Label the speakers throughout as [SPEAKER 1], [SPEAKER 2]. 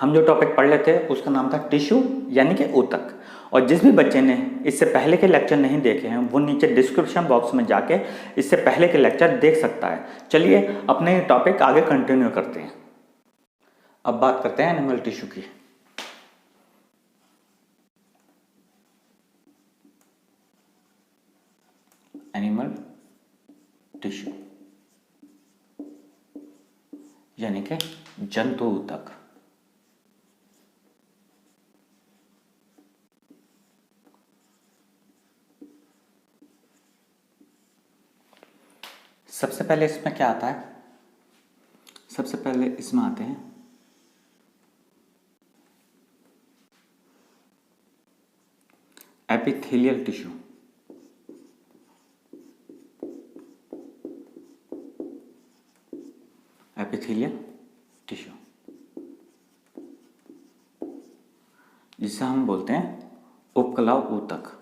[SPEAKER 1] हम जो टॉपिक पढ़ लेते हैं उसका नाम था टिश्यू यानी कि ऊतक। और जिस भी बच्चे ने इससे पहले के लेक्चर नहीं देखे हैं वो नीचे डिस्क्रिप्शन बॉक्स में जाके इससे पहले के लेक्चर देख सकता है। चलिए अपने टॉपिक आगे कंटिन्यू करते हैं। अब बात करते हैं एनिमल टिश्यू की। एनिमल टिश्यू यानी कि जंतु ऊतक। सबसे पहले इसमें क्या आता है? सबसे पहले इसमें आते हैं एपिथेलियल टिश्यू। एपिथेलियल टिश्यू जिसे हम बोलते हैं उपकला ऊतक।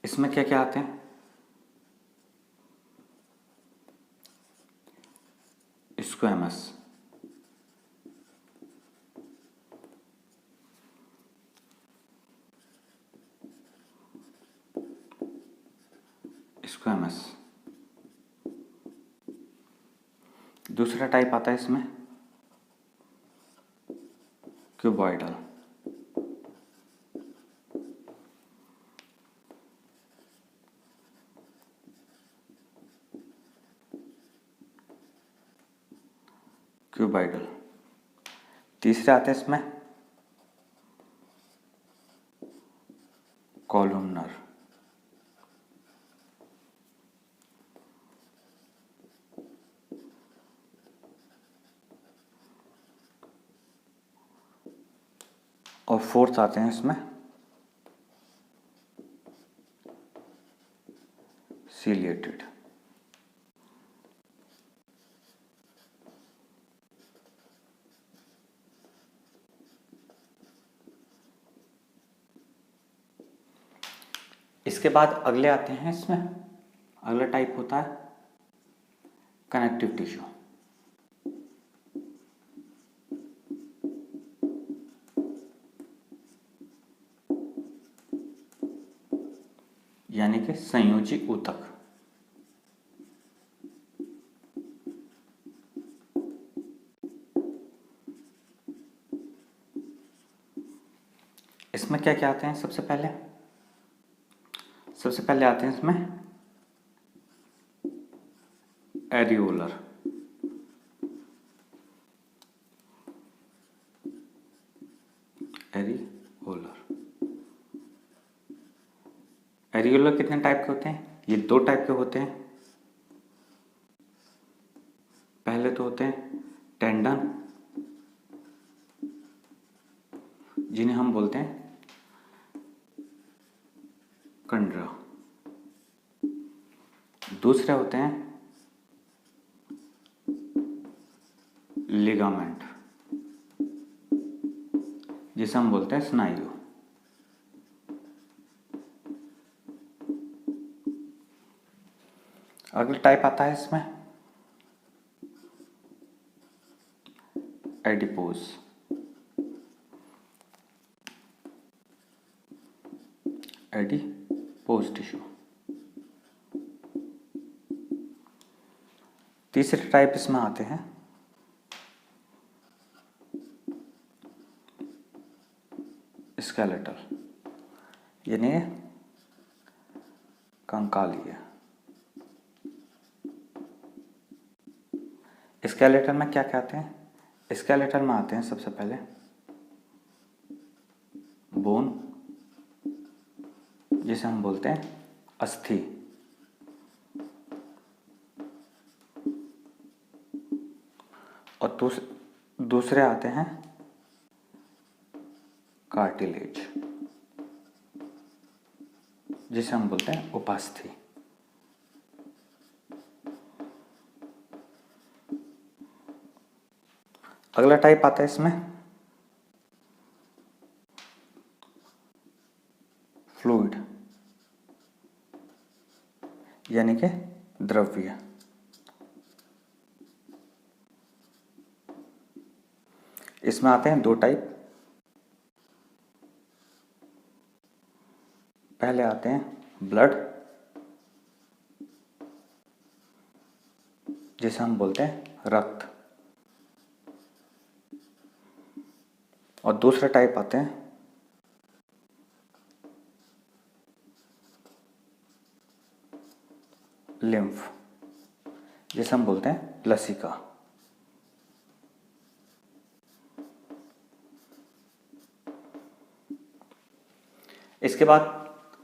[SPEAKER 1] इसमें क्या क्या आते हैं? Squamous, squamous. दूसरा टाइप आता है इसमें क्यूबॉइडल। क्यूबॉइडल। तीसरे आते हैं इसमें कॉलमनर। और फोर्थ आते हैं इसमें सीलिएटेड। इसके बाद अगले आते हैं इसमें, अगला टाइप होता है कनेक्टिव टिश्यू। यानी कि संयोजी ऊतक। इसमें क्या क्या आते हैं? सबसे पहले आते हैं इसमें एरियोलर। एरियोलर कितने टाइप के होते हैं? ये दो टाइप के होते हैं। पहले तो होते हैं टेंडन, जिन्हें हम बोलते हैं कंडरा। दूसरे होते हैं लिगामेंट, जिसे हम बोलते हैं स्नायु। अगला टाइप आता है इसमें एडिपोज। Adipose tissue. तीसरे टाइप इसमें आते हैं स्केलेटल यानी कंकालीय। स्केलेटल में क्या क्या आते हैं? स्केलेटल में आते हैं सबसे पहले बोन, जिसे हम बोलते हैं अस्थि। और दूसरे आते हैं कार्टिलेज, जिसे हम बोलते हैं उपास्थि। अगला टाइप आता है इसमें फ्लूइड यानी कि द्रव्य। इसमें आते हैं दो टाइप। पहले आते हैं ब्लड, जिसे हम बोलते हैं रक्त, और दूसरा टाइप आते हैं लिम्फ, जिसे हम बोलते हैं लसिका। इसके बाद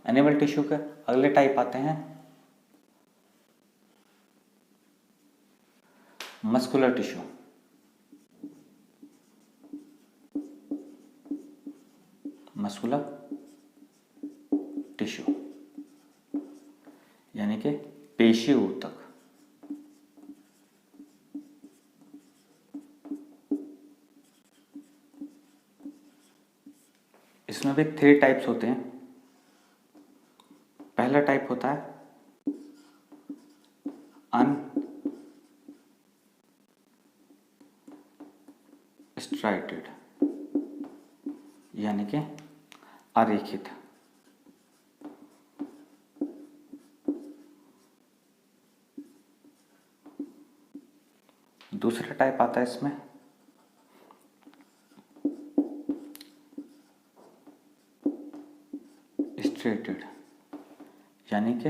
[SPEAKER 1] एनिमल टिश्यू के अगले टाइप आते हैं मस्कुलर टिश्यू। मस्कुलर टिश्यू यानी कि पेशी ऊतक। इसमें भी 3 टाइप्स होते हैं। पहला टाइप होता है अनस्ट्राइटेड यानी कि अरेखित। दूसरा टाइप आता है इसमें स्ट्रेटेड यानी कि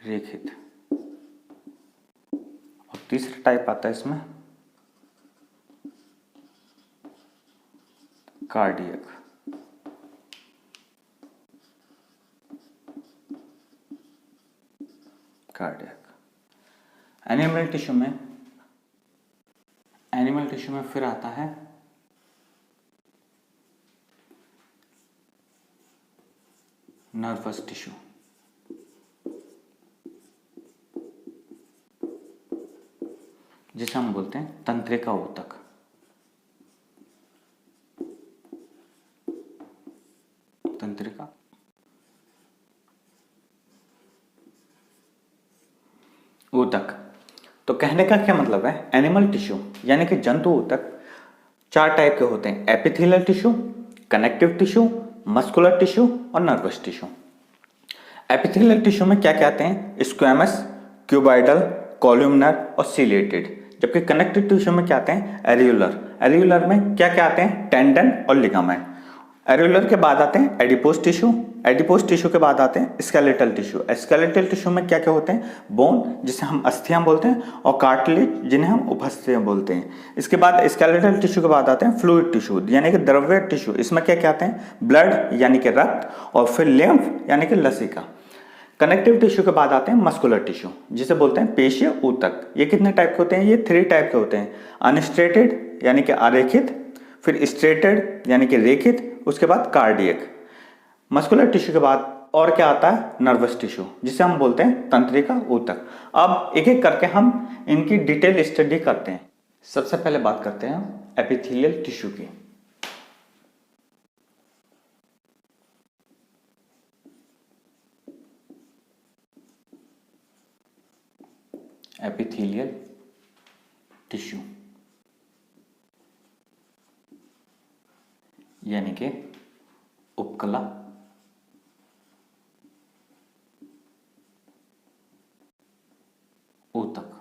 [SPEAKER 1] रेखित। और तीसरा टाइप आता है इसमें कार्डियक। एनिमल टिश्यू में फिर आता है नर्वस टिश्यू, जिसे हम बोलते हैं तंत्रिका ऊतक। तंत्रिका ऊतक। तो कहने का क्या मतलब है, एनिमल टिश्यू यानी कि जंतु ऊतक 4 टाइप के होते हैं: epithelial tissue, connective tissue, muscular tissue और नर्वस टिश्यू। एपिथेलियल टिश्यू में क्या क्या आते हैं? स्क्वैमस, क्यूबॉइडल, कॉलमनर और सिलेटेड। जबकि कनेक्टिव टिश्यू में क्या आते हैं? एरियुलर। एरियुलर में क्या क्या आते हैं? टेंडन और लिगामेंट। एरियुलर के बाद आते हैं एडिपोज टिश्यू। एडिपोज टिश्यू के बाद आते हैं स्केलेटल टिश्यू। स्केलेटल टिश्यू में क्या क्या होते हैं? बोन, जिसे हम अस्थियां बोलते हैं, और कार्टिलेज, जिन्हें हम उपस्थियां बोलते हैं। इसके बाद स्केलेटल टिश्यू के बाद आते हैं फ्लूइड टिश्यू यानी कि द्रव्य टिश्यू। इसमें क्या क्या आते हैं? ब्लड यानी कि रक्त, और फिर लिम्फ यानी कि लसिका। कनेक्टिव टिश्यू के बाद आते हैं मस्कुलर टिश्यू, जिसे बोलते हैं पेशीय ऊतक। ये कितने टाइप के होते हैं? ये 3 टाइप के होते हैं: अनस्ट्रेटेड यानी कि अरेखित, फिर स्ट्रेटेड यानी कि रेखित, उसके बाद कार्डियक। मस्कुलर टिश्यू के बाद और क्या आता है? नर्वस टिश्यू, जिसे हम बोलते हैं तंत्रिका ऊतक। अब एक एक करके हम इनकी डिटेल स्टडी करते हैं। सबसे पहले बात करते हैं एपिथेलियल टिश्यू की। एपिथेलियल टिश्यू यानी कि उपकला ऊतक।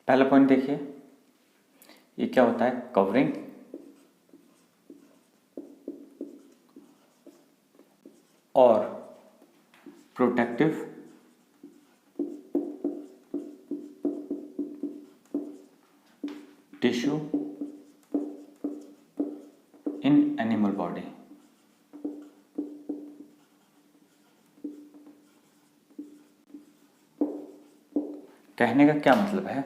[SPEAKER 1] पहला पॉइंट देखिए, ये क्या होता है? कवरिंग और protective tissue in animal body. कहने का क्या मतलब है?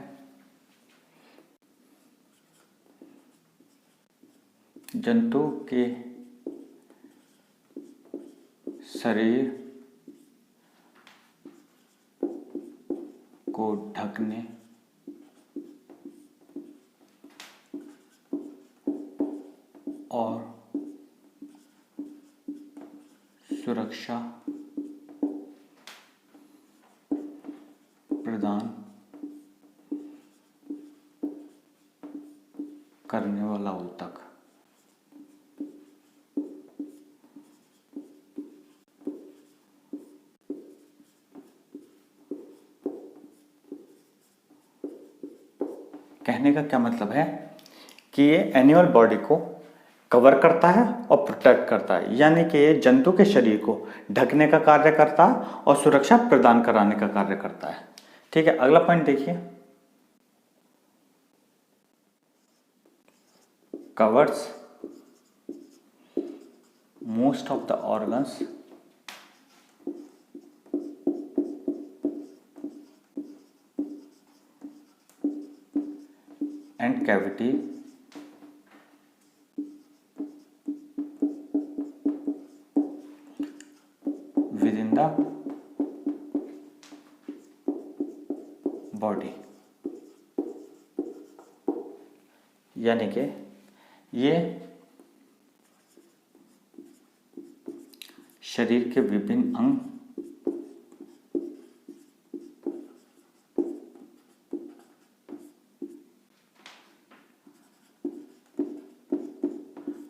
[SPEAKER 1] जंतु के शरीर ढकने और सुरक्षा प्रदान करने वाला ऊतक। कहने का क्या मतलब है कि ये एनिमल बॉडी को कवर करता है और प्रोटेक्ट करता है, यानी कि ये जंतु के शरीर को ढकने का कार्य करता है और सुरक्षा प्रदान कराने का कार्य करता है। ठीक है, अगला पॉइंट देखिए, covers most of the organs and cavity within the body, यानी कि ये शरीर के विभिन्न अंग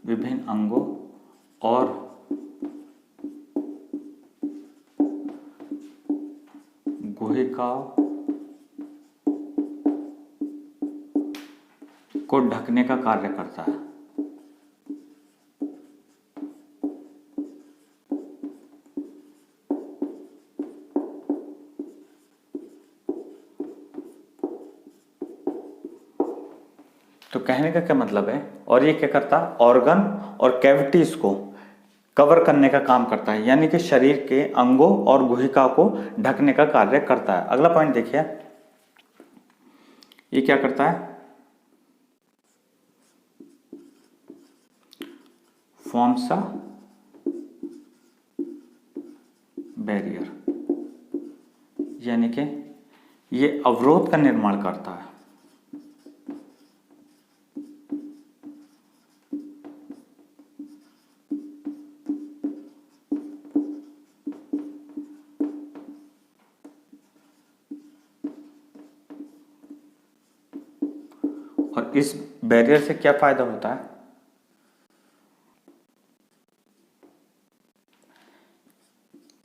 [SPEAKER 1] विभिन्न अंगों और गुहिकाओं को ढकने का कार्य करता है। तो कहने का क्या मतलब है, और ये क्या करता है, ऑर्गन और कैविटीज को कवर करने का काम करता है, यानी कि शरीर के अंगों और गुहिका को ढकने का कार्य करता है। अगला पॉइंट देखिए, ये क्या करता है, फॉर्म्स अ बैरियर, यानी कि ये अवरोध का निर्माण करता है। और इस बैरियर से क्या फायदा होता है,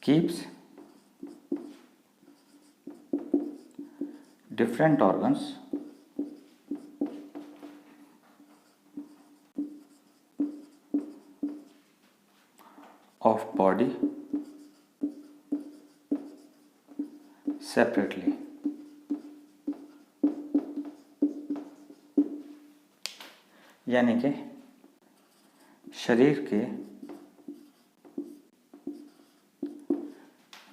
[SPEAKER 1] keeps different organs of body separately, यानी कि शरीर के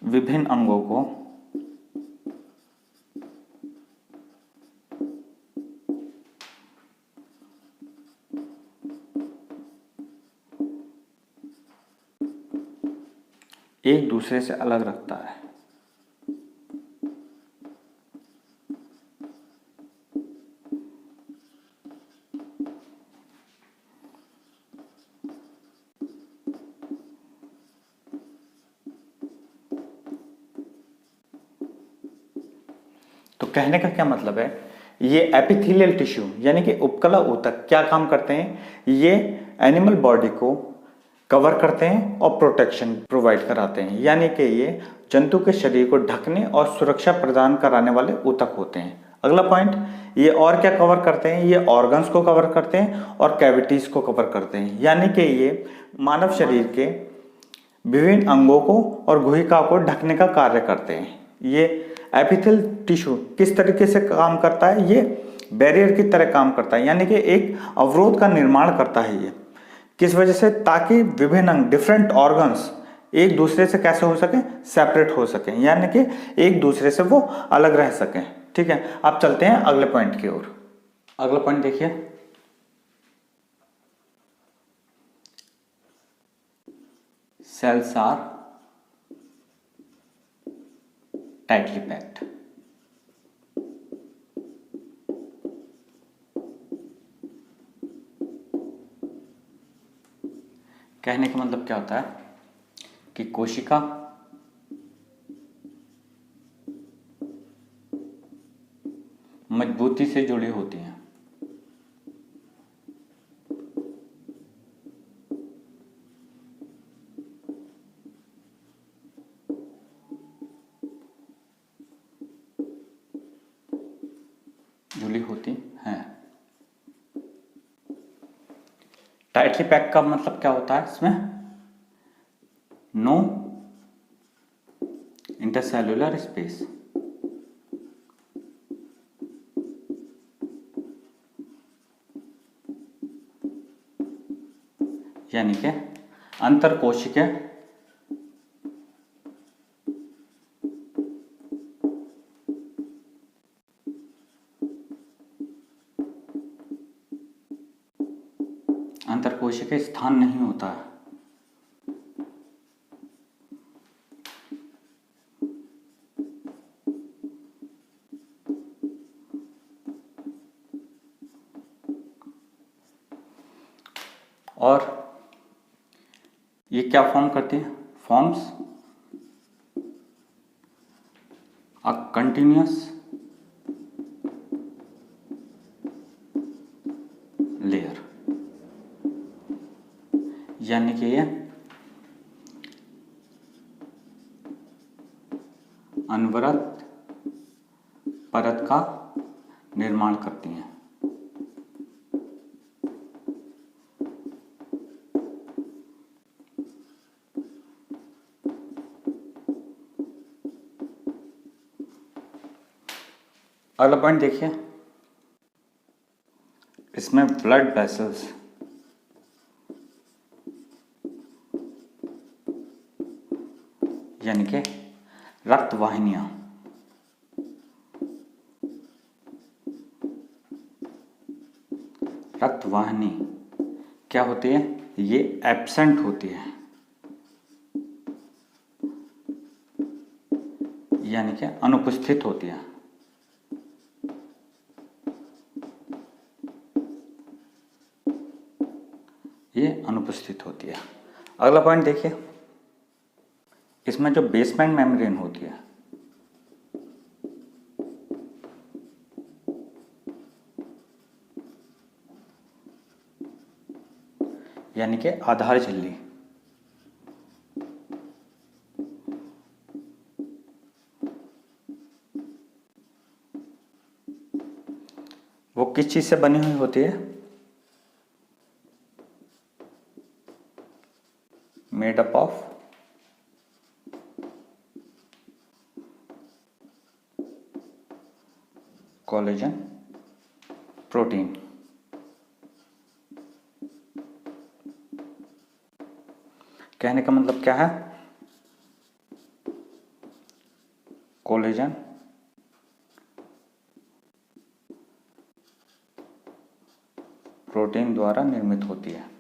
[SPEAKER 1] विभिन्न अंगों को एक दूसरे से अलग रखता है। तो कहने का क्या मतलब है, ये एपिथेलियल टिश्यू यानी कि उपकला ऊतक क्या काम करते हैं, ये एनिमल बॉडी को कवर करते हैं और प्रोटेक्शन प्रोवाइड कराते हैं, यानी कि ये जंतु के शरीर को ढकने और सुरक्षा प्रदान कराने वाले ऊतक होते हैं। अगला पॉइंट, ये और क्या कवर करते हैं, ये ऑर्गन्स को कवर करते हैं और कैविटीज को कवर करते हैं, यानी कि ये मानव शरीर के विभिन्न अंगों को और गुहिका को ढकने का कार्य करते हैं। ये एपिथेलियल टिश्यू किस तरीके से काम करता है, ये बैरियर की तरह काम करता है, यानी कि एक अवरोध का निर्माण करता है। ये किस वजह से, ताकि विभिन्न अंग डिफरेंट ऑर्गन्स एक दूसरे से कैसे हो सके, सेपरेट हो सके, यानी कि एक दूसरे से वो अलग रह सकें। ठीक है, अब चलते हैं अगले पॉइंट की ओर। अगला पॉइंट देखिए, सेल्स आर टाइटली पैक्ड, कहने का मतलब क्या होता है कि कोशिका मजबूती से जुड़ी होती हैं। जुड़ी होती हैं। टाइटली पैक का मतलब क्या होता है इसमें? नो इंटरसेल्युलर स्पेस, यानी कि अंतरकोशिकीय अंतरकोशिकीय स्थान नहीं होता है। और ये क्या फॉर्म करती है? फॉर्म्स अ कंटिन्यूअस लेयर, यानी कि ये अनवरत परत का निर्माण करती हैं। अगला पॉइंट देखिए, इसमें ब्लड वेसल्स यानी कि रक्त वाहिनियां रक्त वाहिनी क्या होती है? ये एब्सेंट होती है, यानी कि अनुपस्थित होती है। ये अनुपस्थित होती है। अगला पॉइंट देखिए, इसमें जो बेसमेंट मेम्ब्रेन होती है यानी कि आधार झिल्ली, वो किस चीज से बनी हुई होती है? Made up of collagen protein. कहने का मतलब क्या है? कोलेजन प्रोटीन द्वारा निर्मित होती है।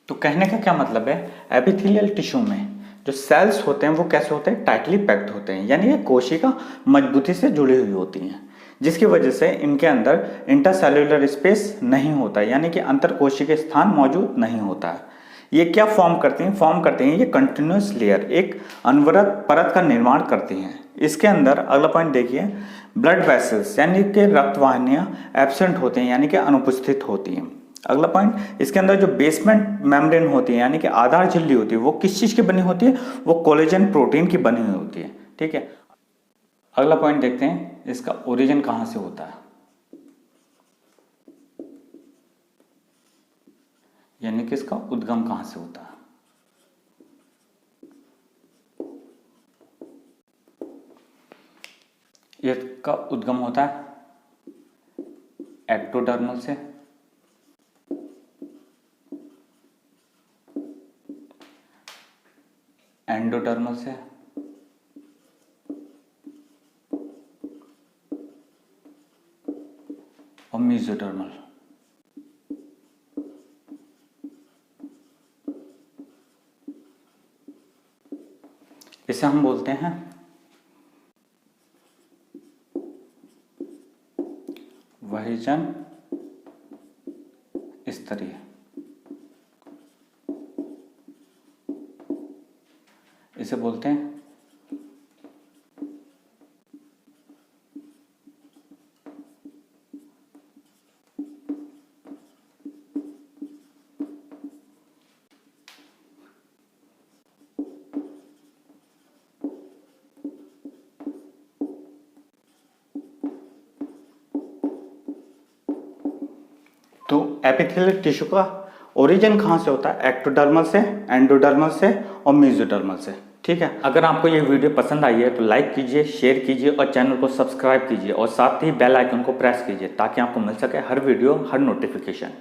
[SPEAKER 1] तो कहने का क्या मतलब है? एपिथेलियल टिश्यू में जो सेल्स होते हैं वो कैसे होते हैं? टाइटली पैक्ड होते हैं, यानी ये कोशिका मजबूती से जुड़ी हुई होती हैं, जिसकी वजह से इनके अंदर इंटरसेल्युलर स्पेस नहीं होता है, यानी कि अंतर कोशिकीय स्थान मौजूद नहीं होता है। ये क्या फॉर्म करती हैं? फॉर्म करते हैं ये कंटिन्यूस लेयर, एक अनवरत परत का निर्माण करती हैं। इसके अंदर अगला पॉइंट देखिए, ब्लड वेसल्स यानी कि रक्त वाहिनियां एब्सेंट होते हैं, यानी कि अनुपस्थित होती हैं। अगला पॉइंट, इसके अंदर जो बेसमेंट मेम्ब्रेन होती है यानी कि आधार झिल्ली होती है, वो किस चीज की बनी होती है? वो कोलेजन प्रोटीन की बनी हुई होती है। ठीक है, अगला पॉइंट देखते हैं, इसका ओरिजिन कहां से होता है, यानी कि इसका उद्गम कहां से होता है। इसका उद्गम होता है एक्टोडर्मल से, एंडोडर्मल से और मेसोडर्मल। इसे हम बोलते हैं वहीजन स्तरीय। इसे बोलते हैं तो एपिथेलियल टिश्यू का ओरिजिन कहाँ से होता है? एक्टोडर्मल से, एंडोडर्मल से और मेसोडर्मल से। ठीक है, अगर आपको ये वीडियो पसंद आई है तो लाइक कीजिए, शेयर कीजिए और चैनल को सब्सक्राइब कीजिए और साथ ही बेल आइकन को प्रेस कीजिए ताकि आपको मिल सके हर वीडियो, हर नोटिफिकेशन।